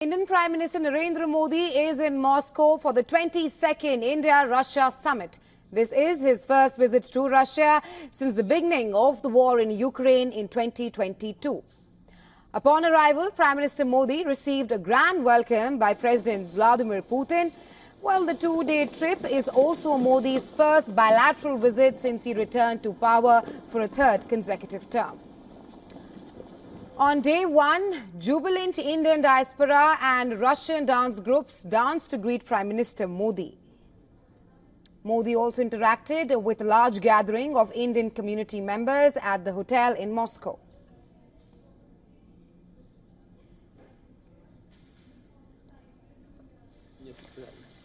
Indian Prime Minister Narendra Modi is in Moscow for the 22nd India-Russia summit. This is his first visit to Russia since the beginning of the war in Ukraine in 2022. Upon arrival, Prime Minister Modi received a grand welcome by President Vladimir Putin. Well, the two-day trip is also Modi's first bilateral visit since he returned to power for a third consecutive term. On day one, jubilant Indian diaspora and Russian dance groups danced to greet Prime Minister Modi. Modi also interacted with a large gathering of Indian community members at the hotel in Moscow.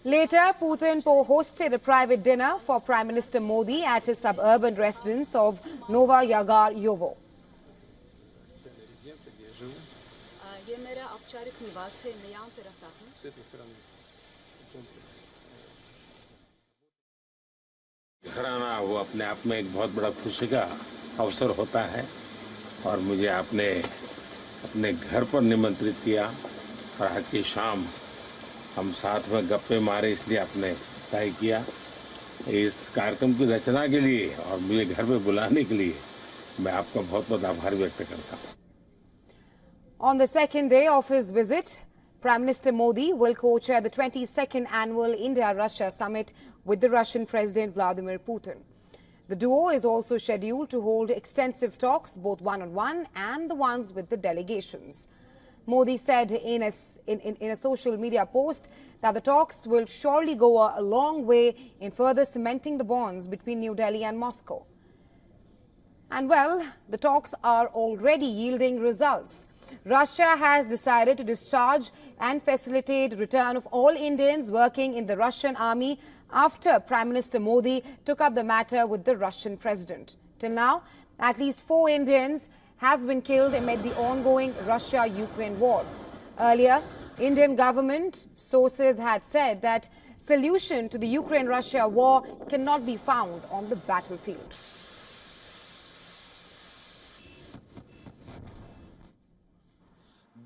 Later, Putin hosted a private dinner for Prime Minister Modi at his suburban residence of Novoyagaryovo. ये मेरा औपचारिक निवास है, मैं यहाँ पे रहता हूँ। घर आना वो अपने आप में एक बहुत बड़ा खुशी का अवसर होता है और मुझे आपने अपने घर पर निमंत्रित किया और आज की शाम हम साथ में गप्पे मारे, इसलिए आपने तय किया। इस कार्यक्रम की रचना के लिए और मुझे घर पे बुलाने के लिए मैं आपका बहुत बहुत आभार व्यक्त करता हूँ। On the second day of his visit, Prime Minister Modi will co-chair the 22nd annual India-Russia summit with the Russian President Vladimir Putin. The duo is also scheduled to hold extensive talks, both one-on-one and the ones with the delegations. Modi said in a social media post that the talks will surely go a long way in further cementing the bonds between New Delhi and Moscow. And well, the talks are already yielding results. Russia has decided to discharge and facilitate return of all Indians working in the Russian army after Prime Minister Modi took up the matter with the Russian president. Till now, at least 4 Indians have been killed amid the ongoing Russia-Ukraine war. Earlier, Indian government sources had said that solution to the Ukraine-Russia war cannot be found on the battlefield.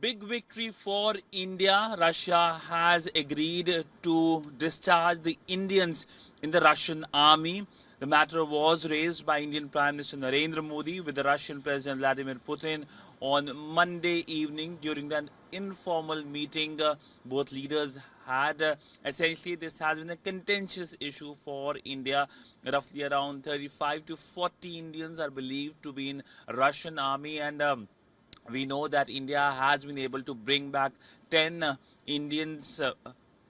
Big victory for India. Russia has agreed to discharge the Indians in the Russian army. The matter was raised by Indian Prime Minister Narendra Modi with the Russian President Vladimir Putin on Monday evening during an informal meeting. Both leaders had essentially this has been a contentious issue for India. Roughly around 35 to 40 Indians are believed to be in Russian army, and we know that India has been able to bring back 10 Indians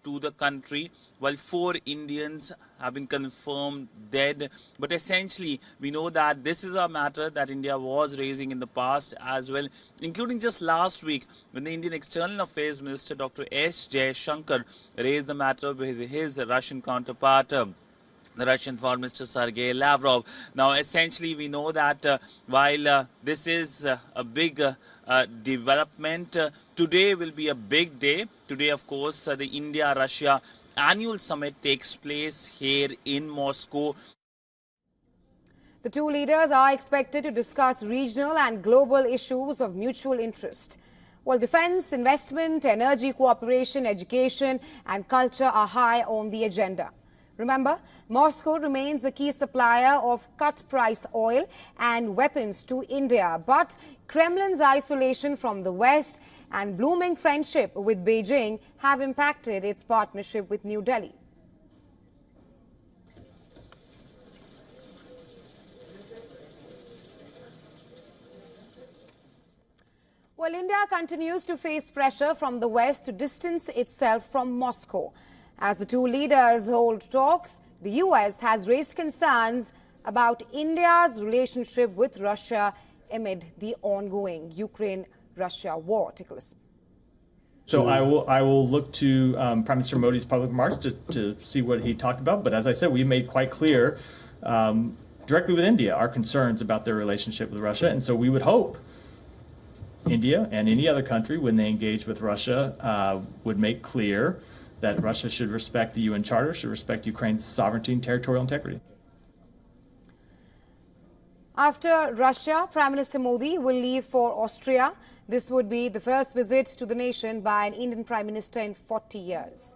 to the country, while 4 Indians have been confirmed dead. But essentially, we know that this is a matter that India was raising in the past as well, including just last week when the Indian External Affairs Minister Dr. S. Jaishankar raised the matter with his Russian counterpart, the Russian Foreign Minister Sergei Lavrov. Now, essentially, we know that while this is a big development, today will be a big day. Today, of course, the India-Russia annual summit takes place here in Moscow. The two leaders are expected to discuss regional and global issues of mutual interest. While defense, investment, energy cooperation, education and culture are high on the agenda. Remember, Moscow remains a key supplier of cut-price oil and weapons to India. But Kremlin's isolation from the West and blooming friendship with Beijing have impacted its partnership with New Delhi. Well, India continues to face pressure from the West to distance itself from Moscow. As the two leaders hold talks, the US has raised concerns about India's relationship with Russia amid the ongoing Ukraine-Russia war. Take a listen. So I will look to Prime Minister Modi's public remarks to see what he talked about. But as I said, we made quite clear directly with India our concerns about their relationship with Russia. And so we would hope India and any other country, when they engage with Russia, would make clear that Russia should respect the UN Charter, should respect Ukraine's sovereignty and territorial integrity. After Russia, Prime Minister Modi will leave for Austria This would be the first visit to the nation by an Indian Prime Minister in 40 years.